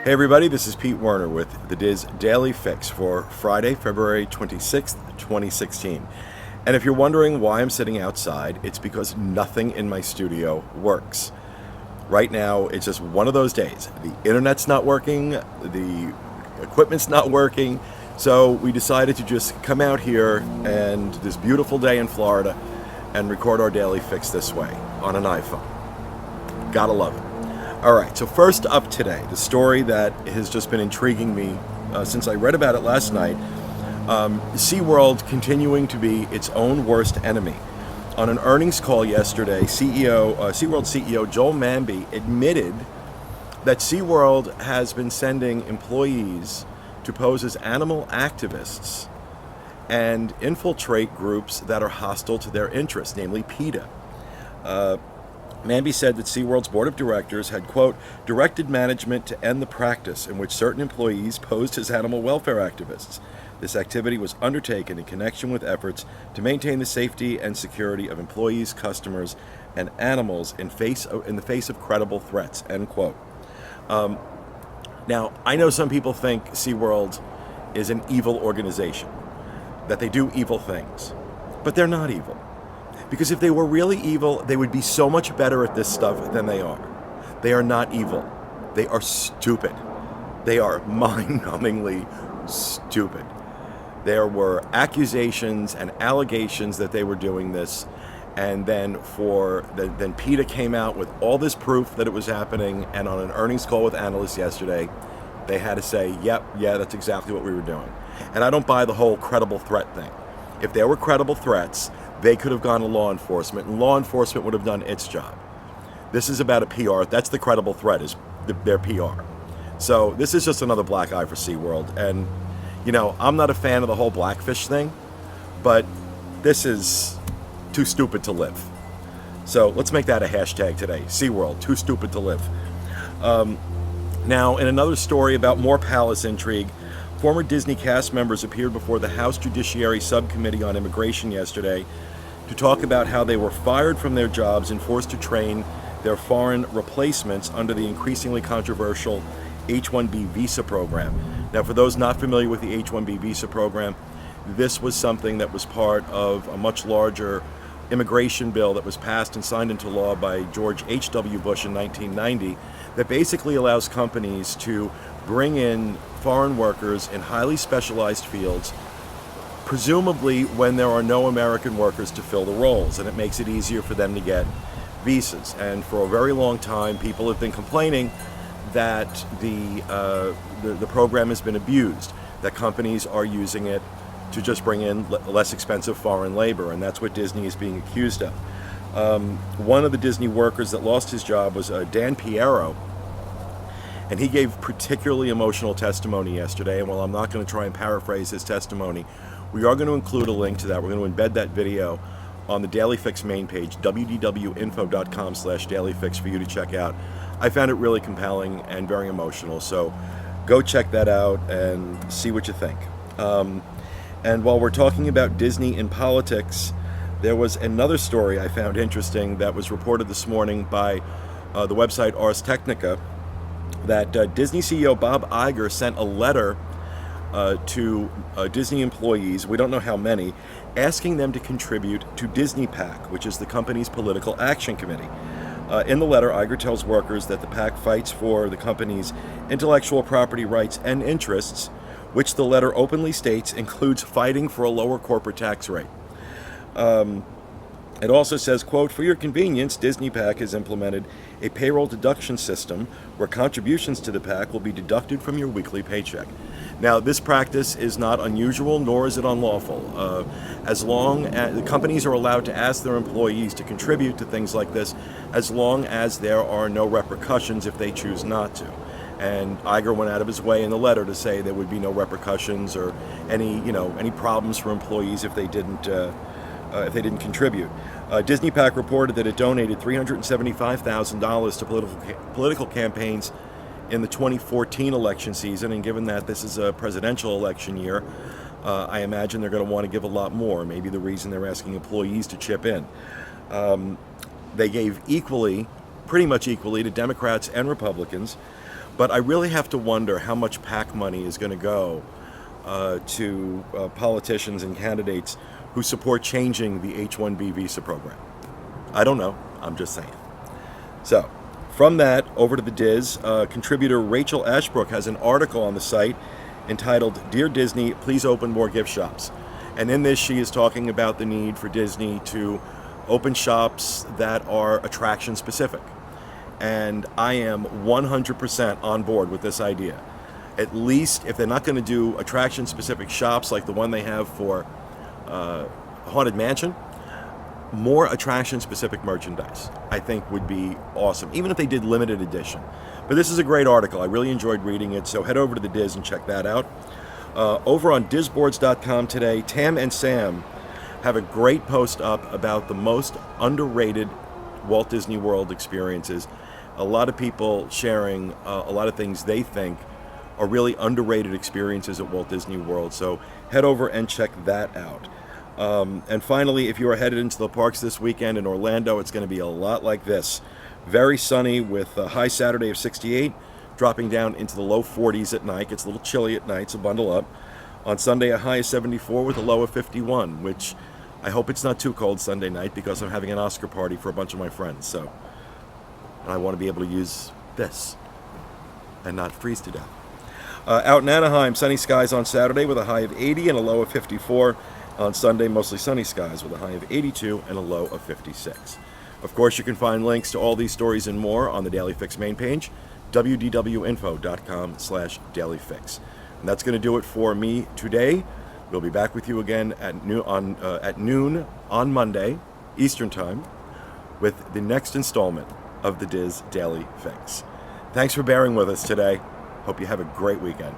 Hey everybody, this is Pete Werner with the DIS Daily Fix for Friday, February 26th, 2016. And if you're wondering why I'm sitting outside, it's because nothing in my studio works. Right now, it's just one of those days. The internet's not working, the equipment's not working, so we decided to just come out here and this beautiful day in Florida and record our Daily Fix this way on an iPhone. Gotta love it. All right, so first up today, the story that has just been intriguing me since I read about it last night, SeaWorld continuing to be its own worst enemy. On an earnings call yesterday, SeaWorld CEO Joel Manby admitted that SeaWorld has been sending employees to pose as animal activists and infiltrate groups that are hostile to their interests, namely PETA. Manby said that SeaWorld's board of directors had, quote, directed management to end the practice in which certain employees posed as animal welfare activists. This activity was undertaken in connection with efforts to maintain the safety and security of employees, customers, and animals in the face of credible threats, end quote. Now, I know some people think SeaWorld is an evil organization, that they do evil things, but they're not evil. Because if they were really evil, they would be so much better at this stuff than they are. They are not evil. They are stupid. They are mind-numbingly stupid. There were accusations and allegations that they were doing this, and then PETA came out with all this proof that it was happening, and on an earnings call with analysts yesterday, they had to say, yeah, that's exactly what we were doing. And I don't buy the whole credible threat thing. If there were credible threats, they could have gone to law enforcement, and law enforcement would have done its job. This is about a PR. That's the credible threat, is their PR. So this is just another black eye for SeaWorld. And, you know, I'm not a fan of the whole blackfish thing, but this is too stupid to live. So let's make that a hashtag today. SeaWorld, too stupid to live. Now, in another story about more palace intrigue, former Disney cast members appeared before the House Judiciary Subcommittee on Immigration yesterday to talk about how they were fired from their jobs and forced to train their foreign replacements under the increasingly controversial H-1B visa program. Now, for those not familiar with the H-1B visa program, this was something that was part of a much larger immigration bill that was passed and signed into law by George H.W. Bush in 1990 that basically allows companies to bring in foreign workers in highly specialized fields, presumably when there are no American workers to fill the roles, and it makes it easier for them to get visas. And for a very long time, people have been complaining that the program has been abused, that companies are using it to just bring in less expensive foreign labor, and that's what Disney is being accused of. One of the Disney workers that lost his job was Dan Piero, and he gave particularly emotional testimony yesterday. And while I'm not going to try and paraphrase his testimony, we are going to include a link to that. We're going to embed that video on the Daily Fix main page, wdwinfo.com/dailyfix, for you to check out. I found it really compelling and very emotional, so go check that out and see what you think. And while we're talking about Disney in politics, there was another story I found interesting that was reported this morning by the website Ars Technica, that Disney CEO Bob Iger sent a letter to Disney employees, we don't know how many, asking them to contribute to Disney PAC, which is the company's political action committee. In the letter, Iger tells workers that the PAC fights for the company's intellectual property rights and interests, which the letter openly states includes fighting for a lower corporate tax rate. It also says, quote, for your convenience, Disney PAC has implemented a payroll deduction system where contributions to the PAC will be deducted from your weekly paycheck. Now, this practice is not unusual, nor is it unlawful. As long as the companies are allowed to ask their employees to contribute to things like this, as long as there are no repercussions if they choose not to. And Iger went out of his way in the letter to say there would be no repercussions or any problems for employees if they didn't contribute. Disney PAC reported that it donated $375,000 to political campaigns in the 2014 election season, and given that this is a presidential election year, I imagine they're going to want to give a lot more. Maybe the reason they're asking employees to chip in. They gave pretty much equally to Democrats and Republicans, But I really have to wonder how much PAC money is going to go to politicians and candidates who support changing the H-1B visa program. I don't know. I'm just saying. So, from that, over to the Diz. Contributor Rachel Ashbrook has an article on the site entitled, Dear Disney, Please Open More Gift Shops. And in this, she is talking about the need for Disney to open shops that are attraction specific. And I am 100% on board with this idea. At least if they're not going to do attraction specific shops like the one they have for Haunted Mansion, more attraction specific merchandise I think would be awesome, even if they did limited edition. But this is a great article. I really enjoyed reading it, so head over to the Diz and check that out. Over on dizboards.com today, Tam and Sam have a great post up about the most underrated Walt Disney World experiences. A lot of people sharing a lot of things they think are really underrated experiences at Walt Disney World. So head over and check that out. And finally, if you are headed into the parks this weekend in Orlando, it's going to be a lot like this. Very sunny with a high Saturday of 68, dropping down into the low 40s at night. It's a little chilly at night, so bundle up. On Sunday, a high of 74 with a low of 51, which I hope it's not too cold Sunday night because I'm having an Oscar party for a bunch of my friends. So I want to be able to use this and not freeze to death. Out in Anaheim, sunny skies on Saturday with a high of 80 and a low of 54. On Sunday, mostly sunny skies with a high of 82 and a low of 56. Of course, you can find links to all these stories and more on the Daily Fix main page, wdwinfo.com/dailyfix. And that's going to do it for me today. We'll be back with you again at noon on Monday, Eastern Time, with the next installment of the Diz Daily Fix. Thanks for bearing with us today. Hope you have a great weekend.